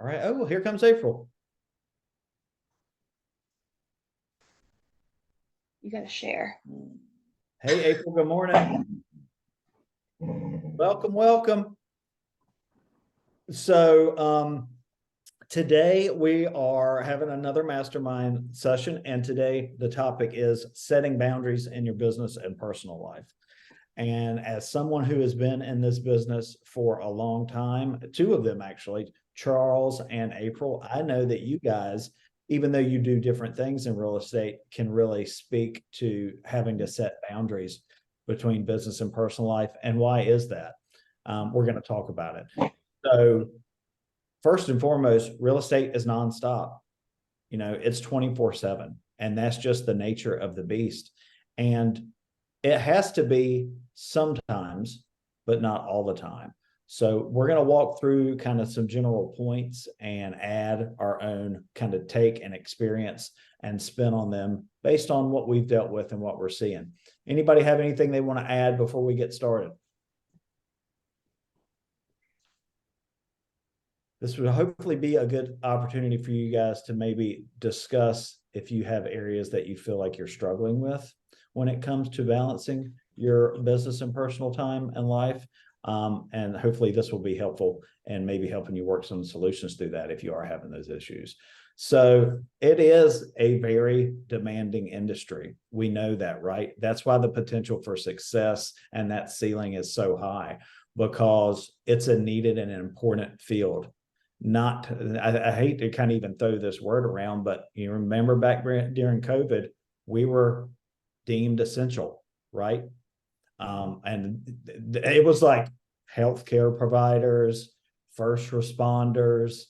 All right. Oh, well, here comes April. You got to share. Hey, April, good morning. Welcome, welcome. So, today we are having another mastermind session, and today the topic is setting boundaries in your business and personal life. And as someone who has been in this business for a long time, two of them actually, Charles and April, I know that you guys, even though you do different things in real estate, can really speak to having to set boundaries between business and personal life. And why is that? We're going to talk about it. So, first and foremost, real estate is nonstop. It's 24/7, and that's just the nature of the beast. And it has to be sometimes, but not all the time. So we're going to walk through kind of some general points and add our own kind of take and experience and spin on them based on what we've dealt with and what we're seeing. Anybody have anything they want to add before we get started? This would hopefully be a good opportunity for you guys to maybe discuss if you have areas that you feel like you're struggling with when it comes to balancing your business and personal time and life. And hopefully this will be helpful and maybe helping you work some solutions through that if you are having those issues. So it is a very demanding industry. We know that, right? That's why the potential for success and that ceiling is so high, because it's a needed and an important field. Not, I hate to kind of even throw this word around, but you remember back during COVID, we were deemed essential, right? And it was like healthcare providers, first responders,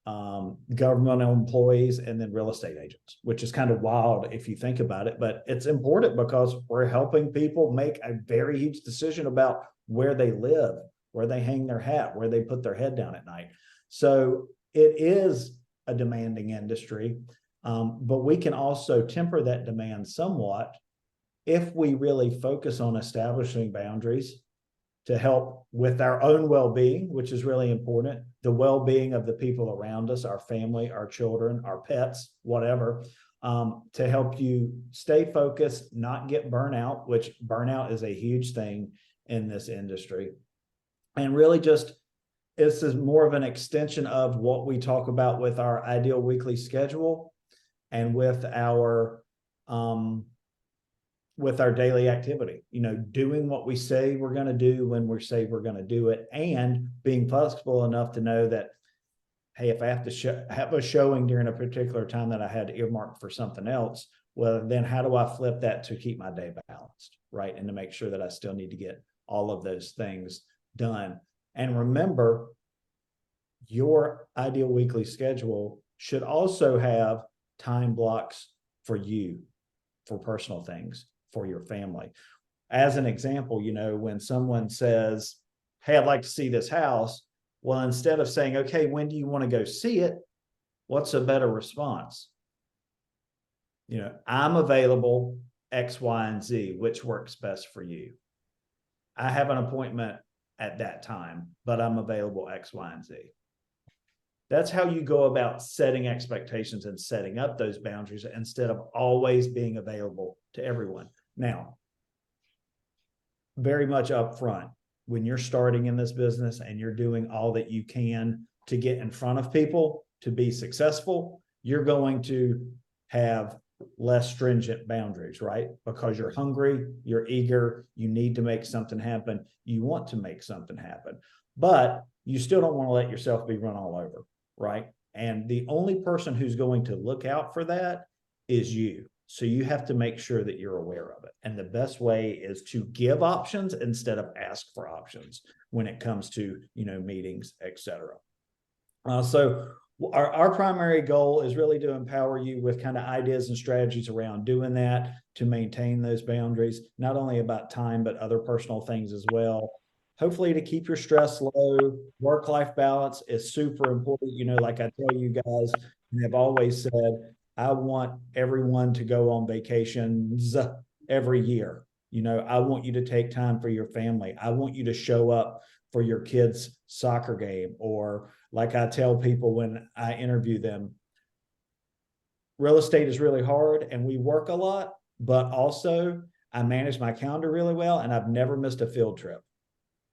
governmental employees, and then real estate agents, which is kind of wild if you think about it. But it's important because we're helping people make a very huge decision about where they live, where they hang their hat, where they put their head down at night. So it is a demanding industry, but we can also temper that demand somewhat if we really focus on establishing boundaries to help with our own well-being, which is really important, the well-being of the people around us, our family, our children, our pets, whatever, to help you stay focused, not get burnout, which burnout is a huge thing in this industry. And really just, this is more of an extension of what we talk about with our ideal weekly schedule and with our daily activity, doing what we say we're going to do when we say we're going to do it, and being flexible enough to know that, hey, if I have to have a showing during a particular time that I had earmarked for something else, well, then how do I flip that to keep my day balanced, right? And to make sure that I still need to get all of those things done. And remember, your ideal weekly schedule should also have time blocks for you, for personal things, for your family. As an example, when someone says, hey, I'd like to see this house, well, instead of saying, okay, when do you want to go see it? What's a better response? I'm available X, Y, and Z, which works best for you. I have an appointment at that time, but I'm available X, Y, and Z. That's how you go about setting expectations and setting up those boundaries instead of always being available to everyone. Now, very much up front, when you're starting in this business and you're doing all that you can to get in front of people to be successful, you're going to have less stringent boundaries, right? Because you're hungry, you're eager, you need to make something happen, you want to make something happen, but you still don't want to let yourself be run all over, right? And the only person who's going to look out for that is you. So you have to make sure that you're aware of it. And the best way is to give options instead of ask for options when it comes to, meetings, etc. So our primary goal is really to empower you with kind of ideas and strategies around doing that, to maintain those boundaries, not only about time, but other personal things as well. Hopefully to keep your stress low. Work-life balance is super important. Like I tell you guys, and I've always said, I want everyone to go on vacations every year. I want you to take time for your family. I want you to show up for your kids' soccer game. Or like I tell people when I interview them, real estate is really hard and we work a lot, but also I manage my calendar really well, and I've never missed a field trip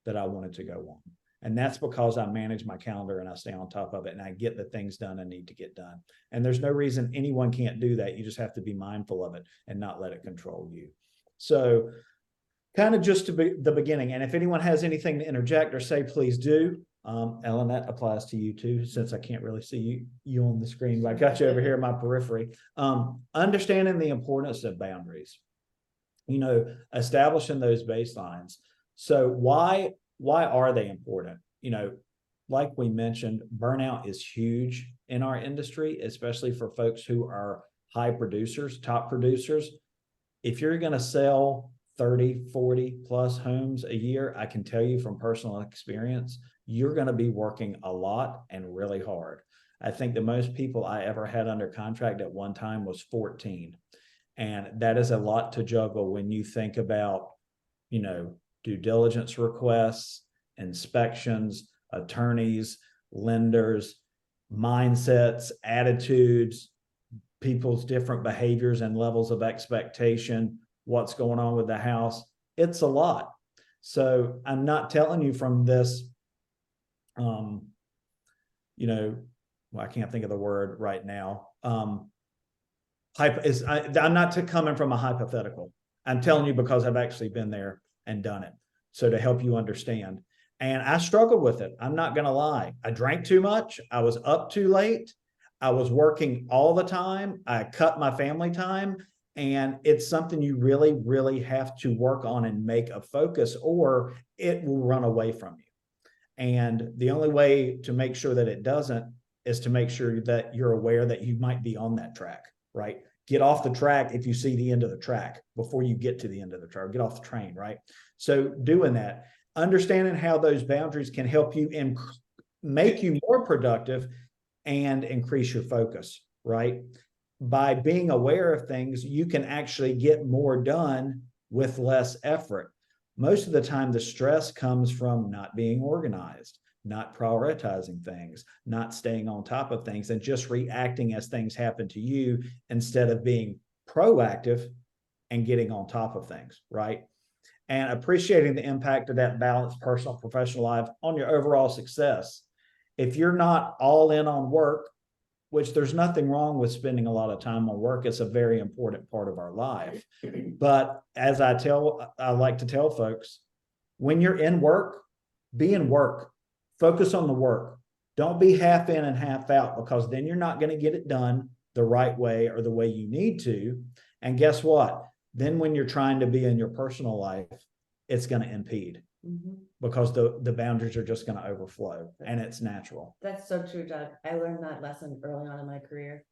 that I wanted to go on. And that's because I manage my calendar and I stay on top of it and I get the things done I need to get done. And there's no reason anyone can't do that. You just have to be mindful of it and not let it control you. So kind of just to be the beginning. And if anyone has anything to interject or say, please do. Ellen, that applies to you too, since I can't really see you on the screen, but I got you over here in my periphery. Understanding the importance of boundaries, establishing those baselines. So why are they important? Like we mentioned, burnout is huge in our industry, especially for folks who are high producers, top producers. If you're going to sell 30, 40 plus homes a year, I can tell you from personal experience, you're going to be working a lot and really hard. I think the most people I ever had under contract at one time was 14. And that is a lot to juggle when you think about, due diligence requests, inspections, attorneys, lenders, mindsets, attitudes, people's different behaviors and levels of expectation, what's going on with the house. It's a lot. So I'm not telling you from this, I can't think of the word right now. I'm not coming from a hypothetical. I'm telling you because I've actually been there and done it. So to help you understand. And I struggled with it. I'm not going to lie. I drank too much. I was up too late. I was working all the time. I cut my family time. And it's something you really, really have to work on and make a focus, or it will run away from you. And the only way to make sure that it doesn't is to make sure that you're aware that you might be on that track, right? Get off the track if you see the end of the track before you get to the end of the track. Get off the train, right? So doing that, understanding how those boundaries can help you and make you more productive and increase your focus, right? By being aware of things, you can actually get more done with less effort. Most of the time, the stress comes from not being organized, not prioritizing things, not staying on top of things, and just reacting as things happen to you instead of being proactive and getting on top of things, right? And appreciating the impact of that balanced personal professional life on your overall success. If you're not all in on work, which there's nothing wrong with spending a lot of time on work, it's a very important part of our life. But as I like to tell folks, when you're in work, be in work. Focus on the work. Don't be half in and half out, because then you're not going to get it done the right way or the way you need to. And guess what? Then when you're trying to be in your personal life, it's going to impede because the boundaries are just going to overflow, and it's natural. That's so true, Doug. I learned that lesson early on in my career.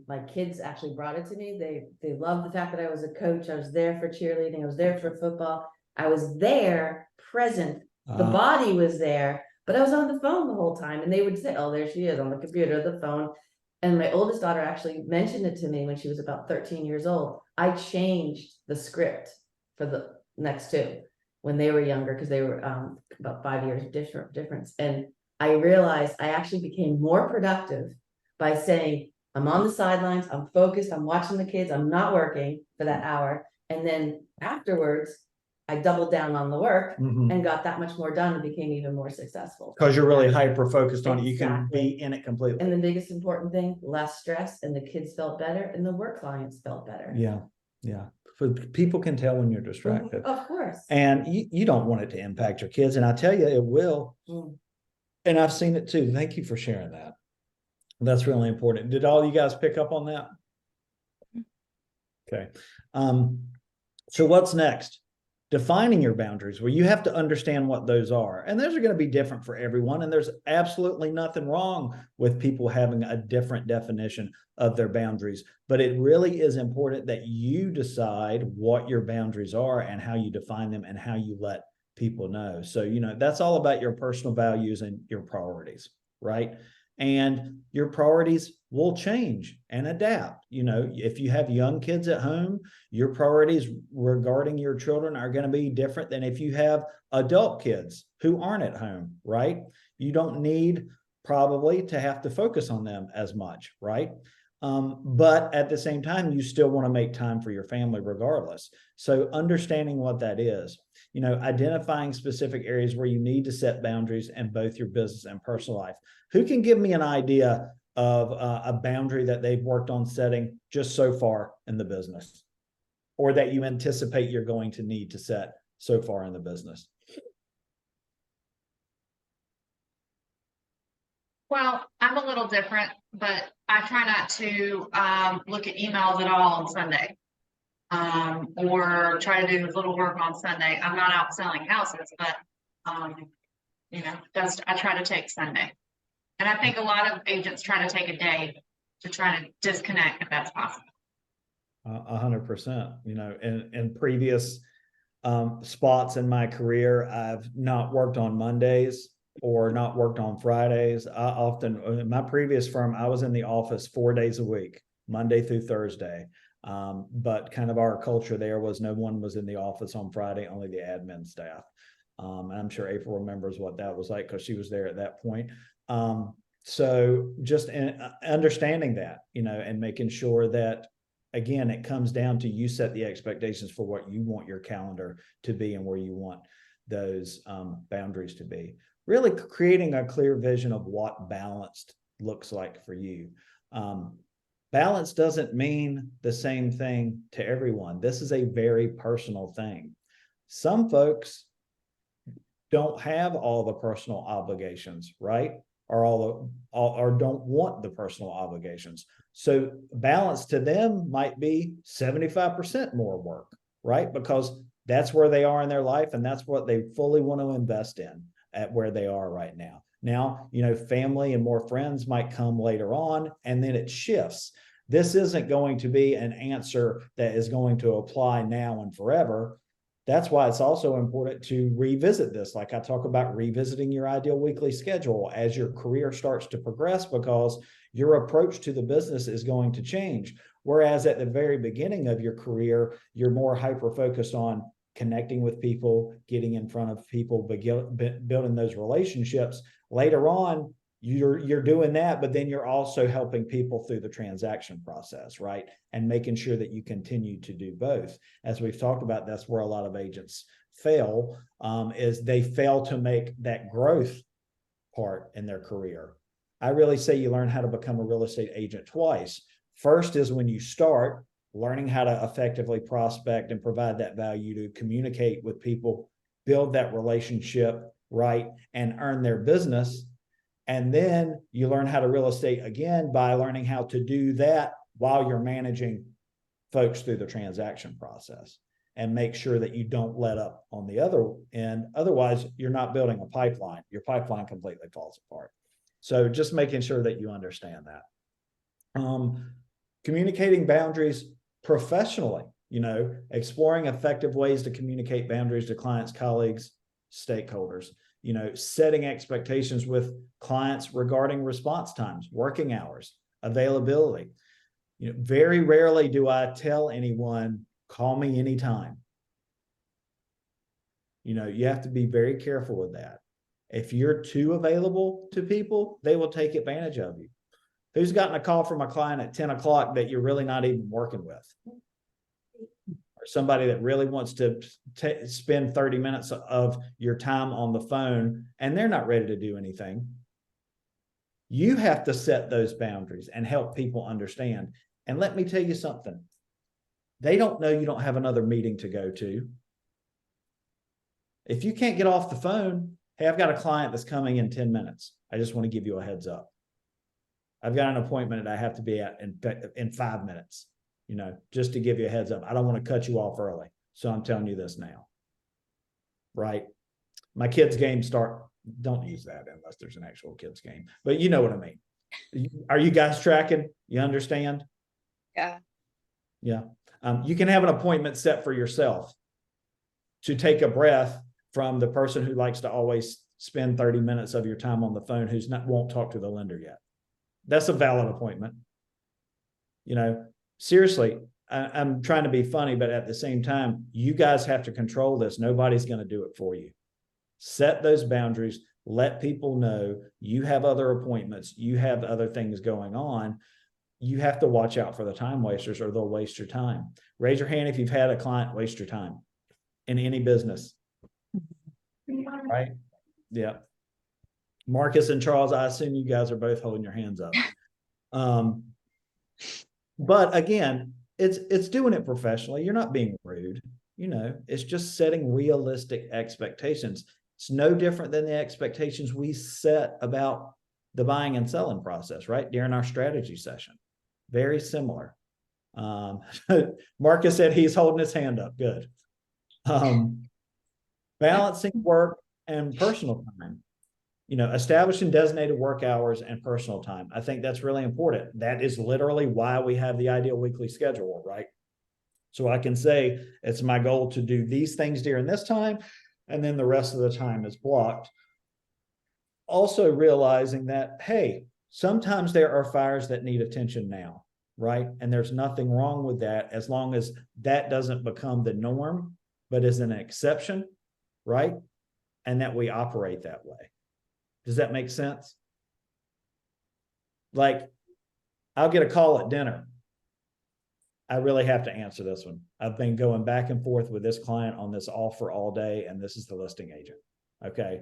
My kids actually brought it to me. They loved the fact that I was a coach. I was there for cheerleading. I was there for football. I was there, present. The body was there, but I was on the phone the whole time. And they would say, oh, there she is on the computer, the phone. And my oldest daughter actually mentioned it to me when she was about 13 years old. I changed the script for the next two when they were younger, because they were about 5 years difference. And I realized I actually became more productive by saying, I'm on the sidelines, I'm focused, I'm watching the kids, I'm not working for that hour. And then afterwards, I doubled down on the work and got that much more done and became even more successful. Because you're really hyper focused on it. You can be in it completely. And the biggest important thing, less stress, and the kids felt better and the work clients felt better. Yeah. So people can tell when you're distracted. Of course. And you don't want it to impact your kids. And I tell you, it will. And I've seen it too. Thank you for sharing that. That's really important. Did all you guys pick up on that? Okay. So what's next? Defining your boundaries. Well, you have to understand what those are. And those are going to be different for everyone. And there's absolutely nothing wrong with people having a different definition of their boundaries. But it really is important that you decide what your boundaries are and how you define them and how you let people know. So, that's all about your personal values and your priorities, right? and your priorities will change and adapt. You know, if you have young kids at home, your priorities regarding your children are going to be different than if you have adult kids who aren't at home, right? You don't need probably to have to focus on them as much, right? But at the same time, you still want to make time for your family regardless. So understanding what that is, you know, identifying specific areas where you need to set boundaries in both your business and personal life. Who can give me an idea of a boundary that they've worked on setting just so far in the business, or that you anticipate you're going to need to set so far in the business? Well, I'm a little different, but I try not to look at emails at all on Sunday. Or try to do little work on Sunday. I'm not out selling houses, but you know, I try to take Sunday. And I think a lot of agents try to take a day to try to disconnect if that's possible. 100%. You know, in previous spots in my career, I've not worked on Mondays or not worked on Fridays. I often, in my previous firm, I was in the office 4 days a week, Monday through Thursday. But kind of our culture there was no one was in the office on Friday, only the admin staff. And I'm sure April remembers what that was like because she was there at that point. So just understanding that, you know, and making sure that, again, it comes down to you set the expectations for what you want your calendar to be and where you want those boundaries to be. Really creating a clear vision of what balanced looks like for you. Balance doesn't mean the same thing to everyone. This is a very personal thing. Some folks don't have all the personal obligations, right? Or don't want the personal obligations. So balance to them might be 75% more work, right? Because that's where they are in their life, and that's what they fully want to invest in at where they are right now. Now, you know, family and more friends might come later on, and then it shifts. This isn't going to be an answer that is going to apply now and forever. That's why it's also important to revisit this. Like I talk about revisiting your ideal weekly schedule as your career starts to progress, because your approach to the business is going to change. Whereas at the very beginning of your career, you're more hyper-focused on connecting with people, getting in front of people, building those relationships. Later on, you're doing that, but then you're also helping people through the transaction process, right? And making sure that you continue to do both. As we've talked about, that's where a lot of agents fail, is they fail to make that growth part in their career. I really say you learn how to become a real estate agent twice. First is when you start learning how to effectively prospect and provide that value to communicate with people, build that relationship, right, and earn their business. And then you learn how to real estate again by learning how to do that while you're managing folks through the transaction process, and make sure that you don't let up on the other end. Otherwise, you're not building a pipeline. Your pipeline completely falls apart. So just making sure that you understand that. Communicating boundaries professionally, you know, exploring effective ways to communicate boundaries to clients, colleagues, stakeholders. You know, setting expectations with clients regarding response times, working hours, availability. You know, very rarely do I tell anyone, call me anytime. You know, you have to be very careful with that. If you're too available to people, they will take advantage of you. Who's gotten a call from a client at 10 o'clock that you're really not even working with? Somebody that really wants to spend 30 minutes of your time on the phone and they're not ready to do anything. You have to set those boundaries and help people understand. And let me tell you something. They don't know you don't have another meeting to go to. If you can't get off the phone, hey, I've got a client that's coming in 10 minutes. I just want to give you a heads up. I've got an appointment that I have to be at in 5 minutes. You know, just to give you a heads up. I don't want to cut you off early. So I'm telling you this now. Right? My kids' game start. Don't use that unless there's an actual kids' game. But you know what I mean. Are you guys tracking? You understand? Yeah. Yeah. You can have an appointment set for yourself to take a breath from the person who likes to always spend 30 minutes of your time on the phone, who's not won't talk to the lender yet. That's a valid appointment. You know, seriously, I'm trying to be funny, but at the same time, you guys have to control this. Nobody's going to do it for you. Set those boundaries. Let people know you have other appointments. You have other things going on. You have to watch out for the time wasters or they'll waste your time. Raise your hand if you've had a client waste your time in any business. Right? Yeah. Marcus and Charles, I assume you guys are both holding your hands up. But again, it's doing it professionally. You're not being rude. You know, it's just setting realistic expectations. It's no different than the expectations we set about the buying and selling process, right? During our strategy session. Very similar. Marcus said he's holding his hand up. Good. Balancing work and personal time. You know, establishing designated work hours and personal time. I think that's really important. That is literally why we have the ideal weekly schedule, right? So I can say it's my goal to do these things during this time, and then the rest of the time is blocked. Also realizing that, hey, sometimes there are fires that need attention now, right? And there's nothing wrong with that as long as that doesn't become the norm, but is an exception, right? And that we operate that way. Does that make sense? Like, I'll get a call at dinner. I really have to answer this one. I've been going back and forth with this client on this offer all day, and this is the listing agent. Okay.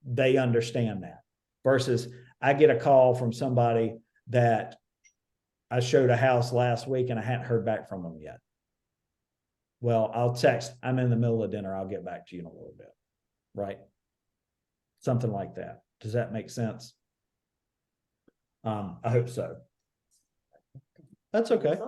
They understand that. Versus I get a call from somebody that I showed a house last week and I hadn't heard back from them yet. Well, I'll text, I'm in the middle of dinner. I'll get back to you in a little bit. Right? Something like that. Does that make sense? I hope so. That's okay.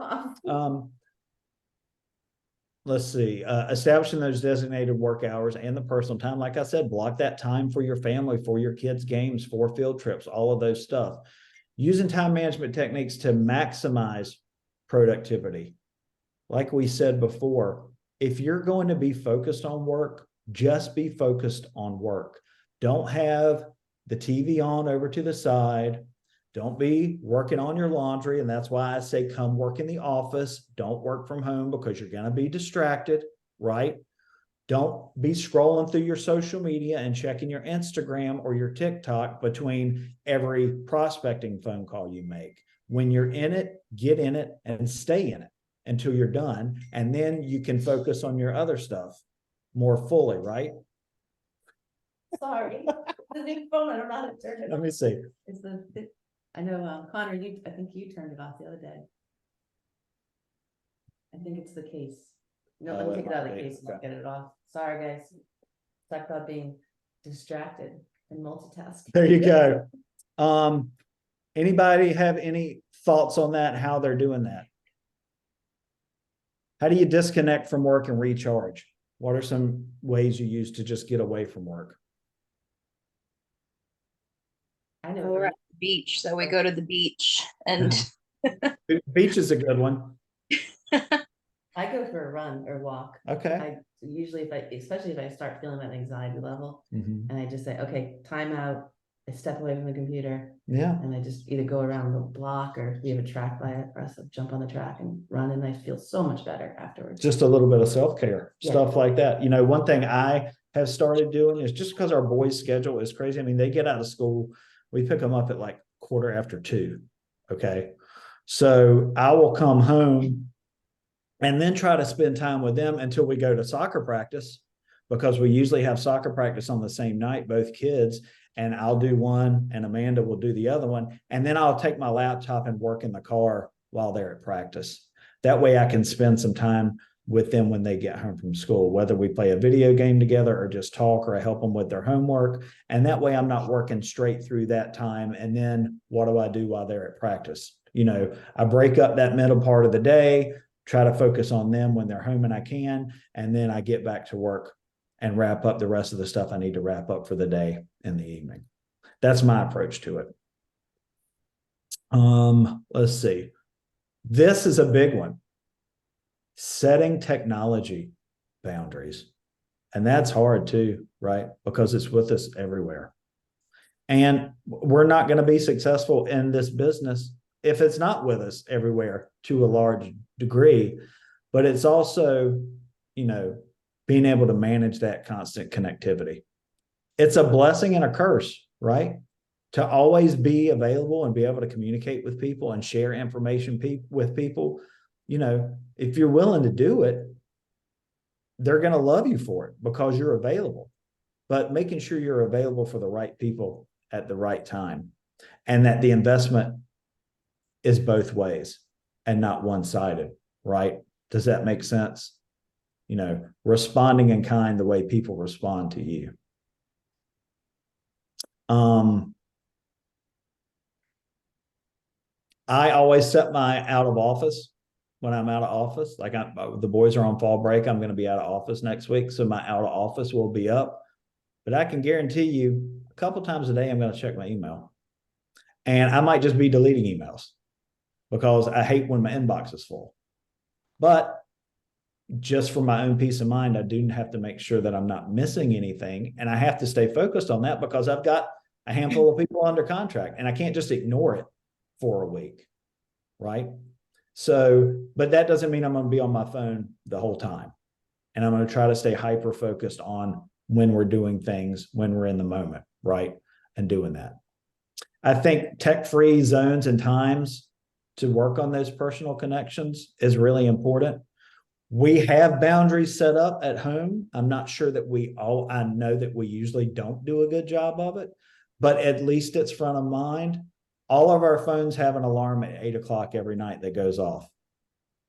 Let's see. Establishing those designated work hours and the personal time. Like I said, block that time for your family, for your kids' games, for field trips, all of those stuff. Using time management techniques to maximize productivity. Like we said before, if you're going to be focused on work, just be focused on work. Don't have the TV on over to the side. Don't be working on your laundry. And that's why I say come work in the office. Don't work from home because you're going to be distracted, right? Don't be scrolling through your social media and checking your Instagram or your TikTok between every prospecting phone call you make. When you're in it, get in it and stay in it until you're done. And then you can focus on your other stuff more fully, right? Sorry, the new phone, I don't know how to turn it Let off. me see. It's I know, Connor, I think you turned it off the other day. I think it's the case. No, let me take it out of the case and I'll get it off. Sorry, guys. Talk about being distracted and multitasking. There you go. Anybody have any thoughts on that? How they're doing that? How do you disconnect from work and recharge? What are some ways you use to just get away from work? I know. We're at the beach, so we go to the beach and Beach is a good one. I go for a run or walk. Okay. I usually, especially if I start feeling that anxiety level, Mhm. and I just say, okay, time out. I step away from the computer Yeah. and I just either go around the block or if we have a track by it for us, I'll jump on the track and run, and I feel so much better afterwards. Just a little bit of self-care, Yeah. stuff like that. You know, one thing I have started doing is just because our boys' schedule is crazy. I mean, they get out of school, we pick them up at like 2:15. Okay. So I will come home and then try to spend time with them until we go to soccer practice, because we usually have soccer practice on the same night, both kids, and I'll do one and Amanda will do the other one. And then I'll take my laptop and work in the car while they're at practice. That way I can spend some time with them when they get home from school, whether we play a video game together or just talk, or I help them with their homework. And that way I'm not working straight through that time. And then what do I do while they're at practice? You know, I break up that middle part of the day, try to focus on them when they're home and I can, and then I get back to work and wrap up the rest of the stuff I need to wrap up for the day in the evening. That's my approach to it. Let's see. This is a big one. Setting technology boundaries. And that's hard too, right? Because it's with us everywhere. And we're not going to be successful in this business if it's not with us everywhere to a large degree. But it's also, being able to manage that constant connectivity. It's a blessing and a curse, right? To always be available and be able to communicate with people and share information with people. If you're willing to do it, they're going to love you for it because you're available. But making sure you're available for the right people at the right time, and that the investment is both ways and not one-sided, right? Does that make sense? Responding in kind the way people respond to you. I always set my out of office when I'm out of office. Like the boys are on fall break. I'm going to be out of office next week. So my out of office will be up. But I can guarantee you a couple times a day, I'm going to check my email. And I might just be deleting emails because I hate when my inbox is full. But just for my own peace of mind, I do have to make sure that I'm not missing anything. And I have to stay focused on that because I've got a handful of people under contract and I can't just ignore it for a week. Right. So, but that doesn't mean I'm going to be on my phone the whole time. And I'm going to try to stay hyper focused on when we're doing things, when we're in the moment. Right. And doing that. I think tech-free zones and times to work on those personal connections is really important. We have boundaries set up at home. I'm not sure that I know that we usually don't do a good job of it, but at least it's front of mind. All of our phones have an alarm at 8:00 every night that goes off.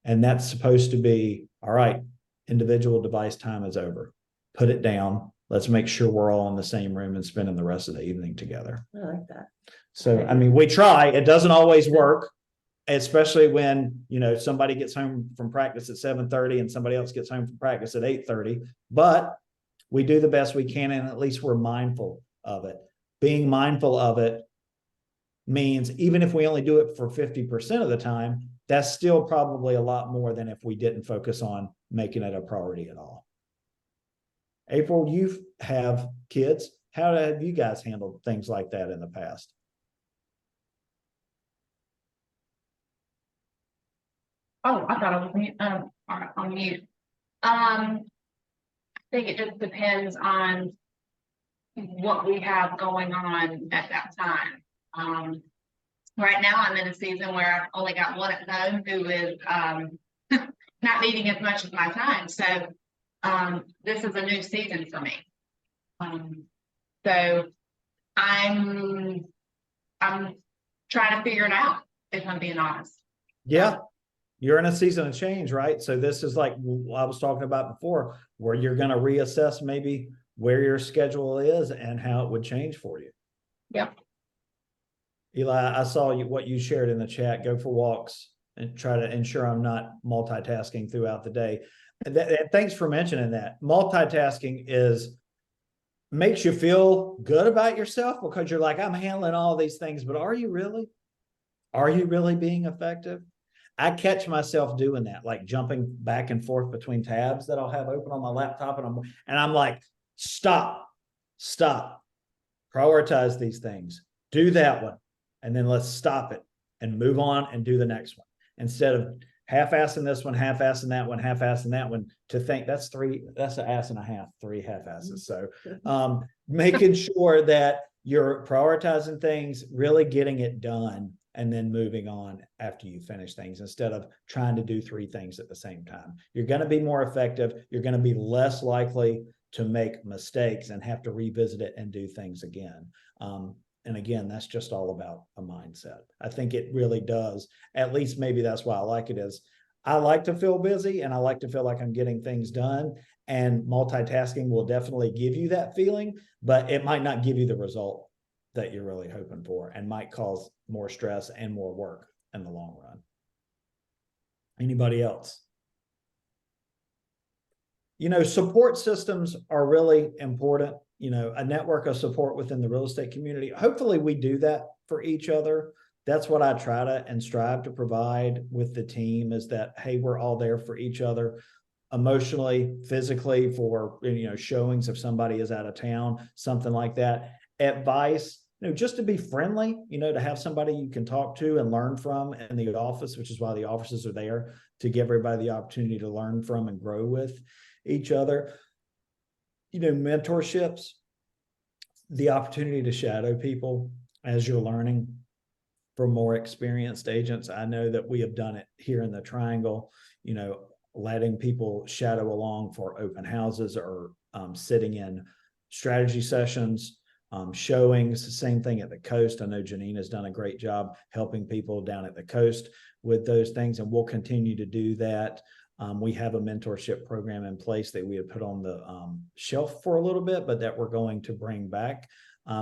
And that's supposed to be, all right, individual device time is over. Put it down. Let's make sure we're all in the same room and spending the rest of the evening together. I like that. So, I mean, we try. It doesn't always work, especially when, somebody gets home from practice at 7:30 and somebody else gets home from practice at 8:30. But we do the best we can, and at least we're mindful of it. Being mindful of it means even if we only do it for 50% of the time, that's still probably a lot more than if we didn't focus on making it a priority at all. April, you have kids. How have you guys handled things like that in the past? Oh, I thought I was mute, on mute. I think it just depends on what we have going on at that time. Right now I'm in a season where I've only got one at home who is, not needing as much of my time. So, this is a new season for me. So I'm trying to figure it out, if I'm being honest. Yeah. You're in a season of change, right? So this is like I was talking about before, where you're going to reassess maybe where your schedule is and how it would change for you. Yep. Eli, I saw what you shared in the chat. Go for walks and try to ensure I'm not multitasking throughout the day. And thanks for mentioning that. Multitasking makes you feel good about yourself because you're like, I'm handling all these things, but are you really? Are you really being effective? I catch myself doing that, like jumping back and forth between tabs that I'll have open on my laptop, and I'm like, stop, prioritize these things, do that one, and then let's stop it and move on and do the next one. Instead of half-assing this one, half-assing that one, half-assing that one, to think that's an ass and a half, 3 half-asses. So making sure that you're prioritizing things, really getting it done, and then moving on after you finish things instead of trying to do 3 things at the same time. You're going to be more effective. You're going to be less likely to make mistakes and have to revisit it and do things again. And again, that's just all about a mindset. I think it really does. At least maybe that's why I like it is I like to feel busy and I like to feel like I'm getting things done, and multitasking will definitely give you that feeling, but it might not give you the result that you're really hoping for and might cause more stress and more work in the long run. Anybody else? Support systems are really important. A network of support within the real estate community. Hopefully we do that for each other. That's what I try to and strive to provide with the team, is that, hey, we're all there for each other emotionally, physically, for, showings if somebody is out of town, something like that. Advice, just to be friendly, to have somebody you can talk to and learn from in the office, which is why the offices are there, to give everybody the opportunity to learn from and grow with each other. Mentorships, the opportunity to shadow people as you're learning from more experienced agents. I know that we have done it here in the Triangle, letting people shadow along for open houses or sitting in strategy sessions, showings. Same thing at the coast. I know Janine has done a great job helping people down at the coast with those things, and we'll continue to do that. We have a mentorship program in place that we had put on the shelf for a little bit, but that we're going to bring back,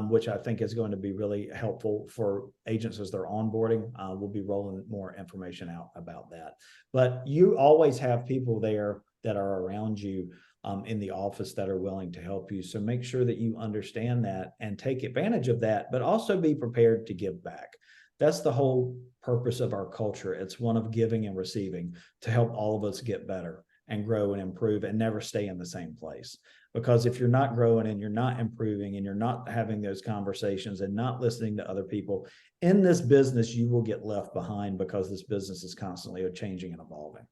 which I think is going to be really helpful for agents as they're onboarding. We'll be rolling more information out about that. But you always have people there that are around you in the office that are willing to help you. So make sure that you understand that and take advantage of that, but also be prepared to give back. That's the whole purpose of our culture. It's one of giving and receiving to help all of us get better and grow and improve and never stay in the same place. Because if you're not growing and you're not improving and you're not having those conversations and not listening to other people in this business, you will get left behind, because this business is constantly changing and evolving.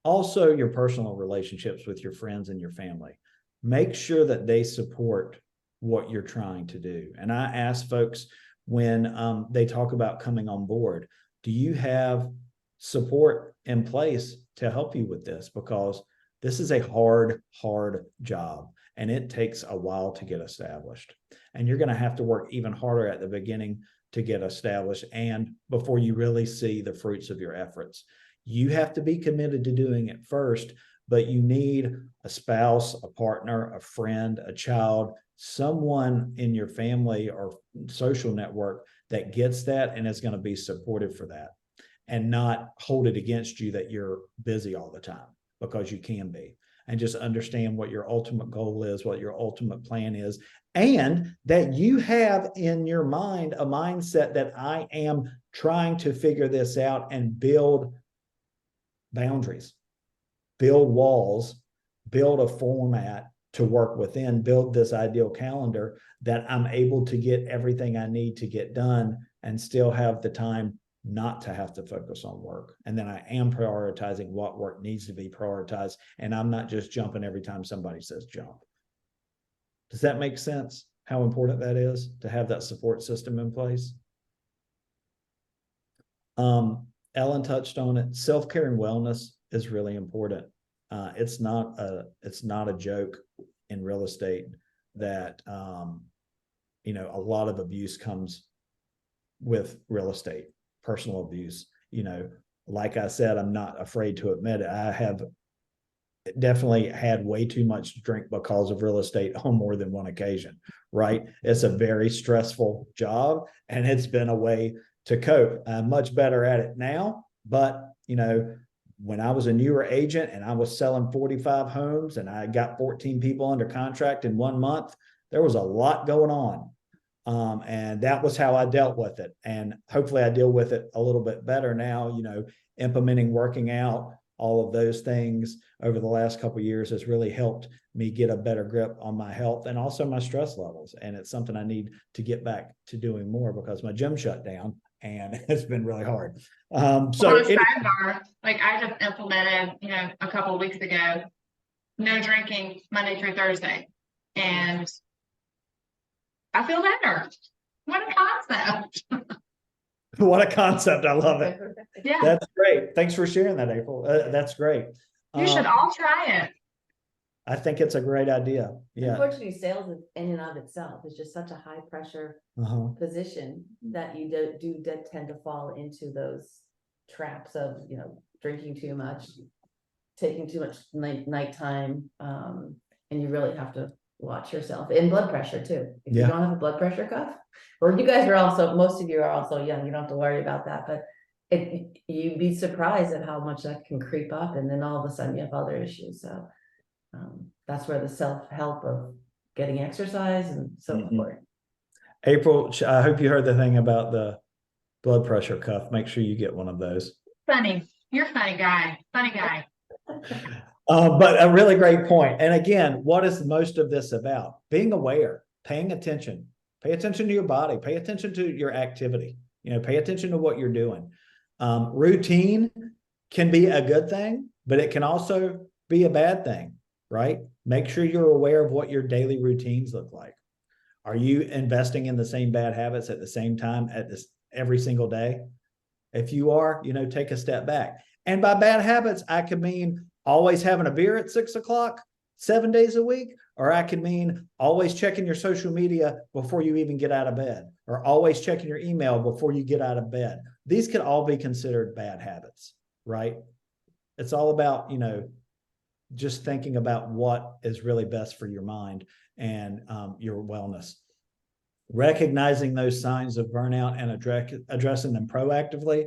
Also, your personal relationships with your friends and your family. Make sure that they support what you're trying to do. And I ask folks when they talk about coming on board, do you have support in place to help you with this? Because this is a hard job, and it takes a while to get established. And you're going to have to work even harder at the beginning to get established and before you really see the fruits of your efforts. You have to be committed to doing it first, but you need a spouse, a partner, a friend, a child, someone in your family or social network that gets that and is going to be supportive for that, and not hold it against you that you're busy all the time, because you can be. And just understand what your ultimate goal is, what your ultimate plan is, and that you have in your mind a mindset that I am trying to figure this out and build boundaries, build walls, build a format to work within, build this ideal calendar that I'm able to get everything I need to get done and still have the time not to have to focus on work. And then I am prioritizing what work needs to be prioritized, and I'm not just jumping every time somebody says jump. Does that make sense? How important that is to have that support system in place? Ellen touched on it. Self-care and wellness is really important. It's not a joke in real estate that a lot of abuse comes with real estate, personal abuse. Like I said, I'm not afraid to admit it. I have definitely had way too much to drink because of real estate on more than one occasion, right? It's a very stressful job, and it's been a way to cope. I'm much better at it now, but when I was a newer agent and I was selling 45 homes and I got 14 people under contract in 1 month, there was a lot going on. And that was how I dealt with it. And hopefully I deal with it a little bit better now, implementing working out, all of those things over the last couple of years has really helped me get a better grip on my health and also my stress levels. And it's something I need to get back to doing more, because my gym shut down and it's been really hard. Sidebar, like I just implemented, a couple of weeks ago, no drinking Monday through Thursday. And I feel better. What a concept. What a concept. I love it. Yeah. That's great. Thanks for sharing that, April. That's great. You should all try it. I think it's a great idea. Yeah. Unfortunately, sales in and of itself is just such a high pressure position that you do tend to fall into those traps of, drinking too much, taking too much nighttime. And you really have to watch yourself, and blood pressure too. If you don't have a blood pressure cuff, or you guys are also, most of you are also young, you don't have to worry about that, but you'd be surprised at how much that can creep up, and then all of a sudden you have other issues. So that's where the self-help of getting exercise and so important. April, I hope you heard the thing about the blood pressure cuff. Make sure you get one of those. Funny. You're a funny guy. But a really great point. And again, what is most of this about? Being aware, paying attention Pay attention to your body, pay attention to your activity, pay attention to what you're doing. Routine can be a good thing, but it can also be a bad thing, right? Make sure you're aware of what your daily routines look like. Are you investing in the same bad habits at the same time at this every single day? If you are, take a step back. And by bad habits, I could mean always having a beer at 6 o'clock, 7 days a week, or I could mean always checking your social media before you even get out of bed, or always checking your email before you get out of bed. These could all be considered bad habits, right? It's all about, just thinking about what is really best for your mind and your wellness. Recognizing those signs of burnout and addressing them proactively,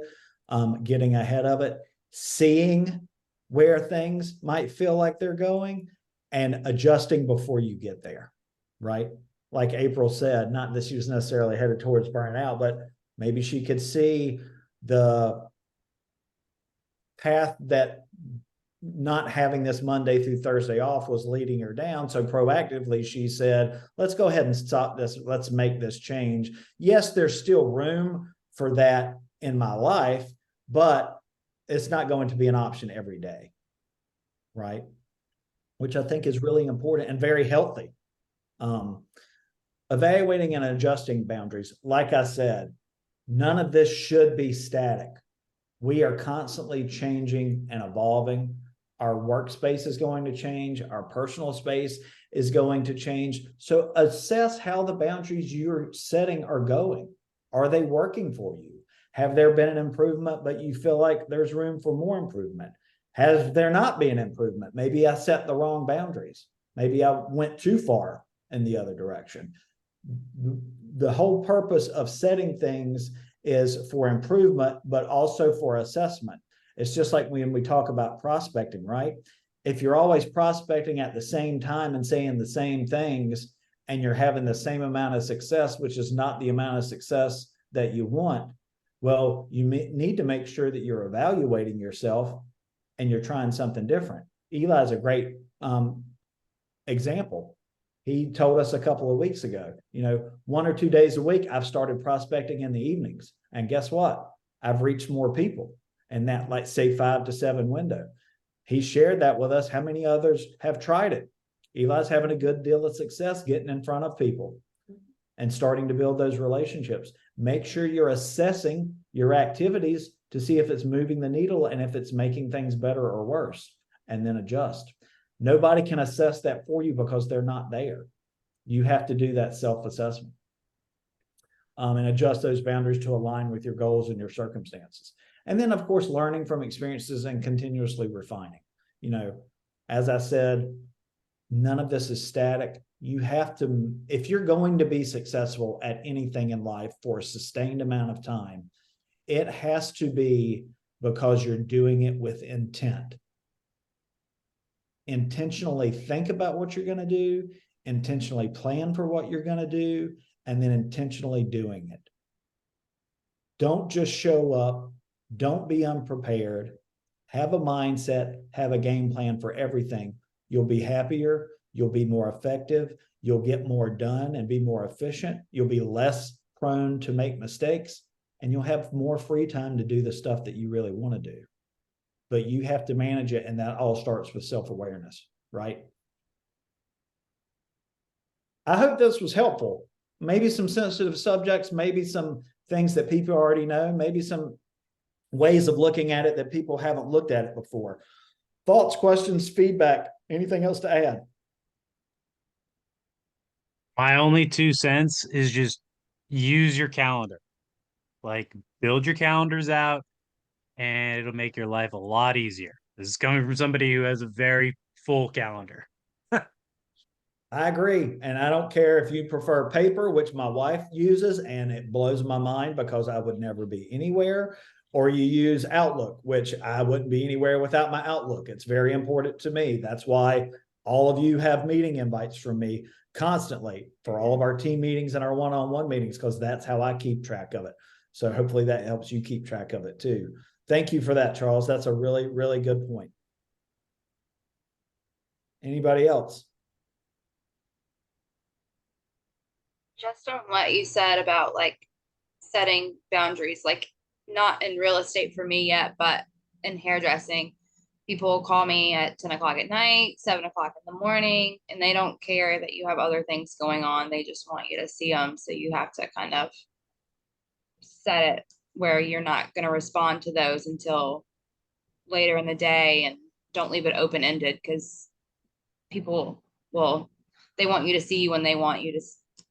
getting ahead of it, seeing where things might feel like they're going, and adjusting before you get there, right? Like April said, not that she was necessarily headed towards burnout, but maybe she could see the path that not having this Monday through Thursday off was leading her down. So proactively, she said, let's go ahead and stop this. Let's make this change. Yes, there's still room for that in my life, but it's not going to be an option every day, right? Which I think is really important and very healthy. Evaluating and adjusting boundaries. Like I said, none of this should be static. We are constantly changing and evolving. Our workspace is going to change. Our personal space is going to change. So assess how the boundaries you're setting are going. Are they working for you? Have there been an improvement, but you feel like there's room for more improvement? Has there not been improvement? Maybe I set the wrong boundaries. Maybe I went too far in the other direction. The whole purpose of setting things is for improvement, but also for assessment. It's just like when we talk about prospecting, right? If you're always prospecting at the same time and saying the same things, and you're having the same amount of success, which is not the amount of success that you want, well, you need to make sure that you're evaluating yourself and you're trying something different. Eli's a great example. He told us a couple of weeks ago, 1 or 2 days a week, I've started prospecting in the evenings. And guess what? I've reached more people in that, like, say, 5 to 7 window. He shared that with us. How many others have tried it? Eli's having a good deal of success getting in front of people and starting to build those relationships. Make sure you're assessing your activities to see if it's moving the needle and if it's making things better or worse, and then adjust. Nobody can assess that for you because they're not there. You have to do that self-assessment and adjust those boundaries to align with your goals and your circumstances. And then, of course, learning from experiences and continuously refining. As I said, none of this is static. You have to, if you're going to be successful at anything in life for a sustained amount of time, it has to be because you're doing it with intent. Intentionally think about what you're going to do, intentionally plan for what you're going to do, and then intentionally doing it. Don't just show up. Don't be unprepared. Have a mindset, have a game plan for everything. You'll be happier. You'll be more effective. You'll get more done and be more efficient. You'll be less prone to make mistakes, and you'll have more free time to do the stuff that you really want to do. But you have to manage it, and that all starts with self-awareness, right? I hope this was helpful. Maybe some sensitive subjects, maybe some things that people already know, maybe some ways of looking at it that people haven't looked at it before. Thoughts, questions, feedback, anything else to add? My only 2 cents is just use your calendar. Like, build your calendars out, and it'll make your life a lot easier. This is coming from somebody who has a very full calendar. I agree. And I don't care if you prefer paper, which my wife uses, and it blows my mind because I would never be anywhere, or you use Outlook, which I wouldn't be anywhere without my Outlook. It's very important to me. That's why all of you have meeting invites from me constantly for all of our team meetings and our one-on-one meetings, because that's how I keep track of it. So hopefully that helps you keep track of it too. Thank you for that, Charles. That's a really, really good point. Anybody else? Just on what you said about like setting boundaries, like not in real estate for me yet, but in hairdressing, people call me at 10 o'clock at night, 7 o'clock in the morning, and they don't care that you have other things going on. They just want you to see them. So you have to kind of set it where you're not going to respond to those until later in the day, and don't leave it open ended, because people will, they want you to see you when they want you to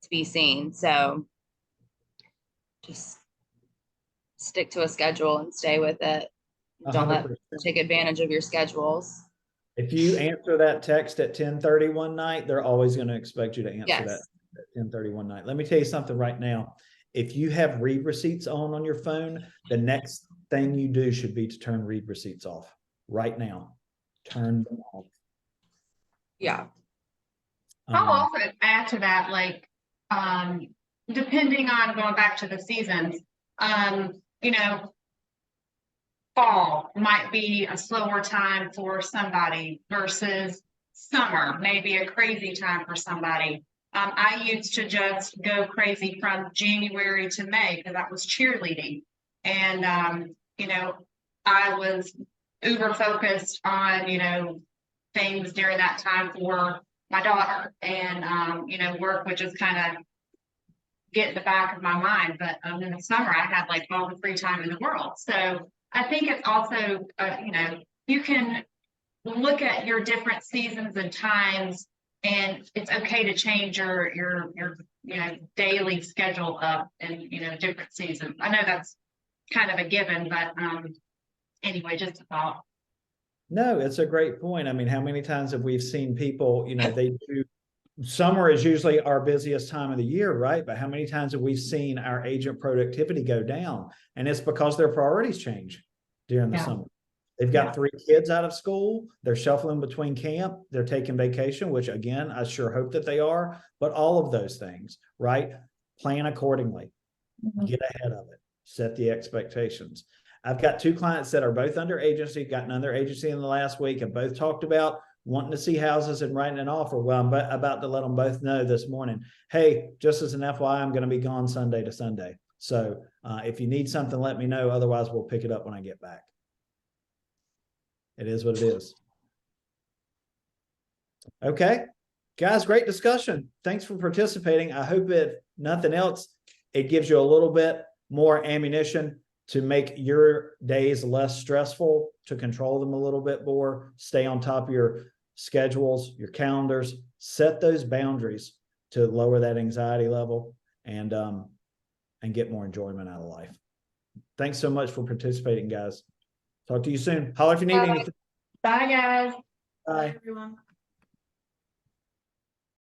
be seen. So just stick to a schedule and stay with it. Don't let 100%. take advantage of your schedules. If you answer that text at 10:30 one night, they're always going to expect you to answer that Yes. at 10:30 one night. Let me tell you something right now. If you have read receipts on your phone, the next thing you do should be to turn read receipts off right now. Turn them off. Yeah. I'll Um, also add to that, like, depending on going back to the seasons, you know, fall might be a slower time for somebody versus summer, maybe a crazy time for somebody. I used to just go crazy from January to May because that was cheerleading. And, you know, I was uber focused on, you know, things during that time for my daughter, and, you know, work would just kind of get in the back of my mind. But in the summer, I had like all the free time in the world. So I think it's also, you know, you can look at your different seasons and times, and it's okay to change your you know, daily schedule up in, you know, different seasons. I know that's kind of a given, but anyway, just a thought. no, it's a great point. I mean, how many times have we seen people, you know, they do summer is usually our busiest time of the year, right? But how many times have we seen our agent productivity go down? And it's because their priorities change during the summer. They've got 3 kids out of school. They're shuffling between camp. They're taking vacation, which again, I sure hope that they are. But all of those things, right? Plan accordingly. Get ahead of it. Set the expectations. I've got 2 clients that are both under agency, got another agency in the last week, and both talked about wanting to see houses and writing an offer. Well, I'm about to let them both know this morning, hey, just as an FYI, I'm going to be gone Sunday to Sunday. So if you need something, let me know. Otherwise, we'll pick it up when I get back. It is what it is. Okay, guys, great discussion. Thanks for participating. I hope if nothing else, it gives you a little bit more ammunition to make your days less stressful, to control them a little bit more, stay on top of your schedules, your calendars, set those boundaries to lower that anxiety level and get more enjoyment out of life. Thanks so much for participating, guys. Talk to you soon. Holler if you need anything. Bye, guys. Bye. Everyone.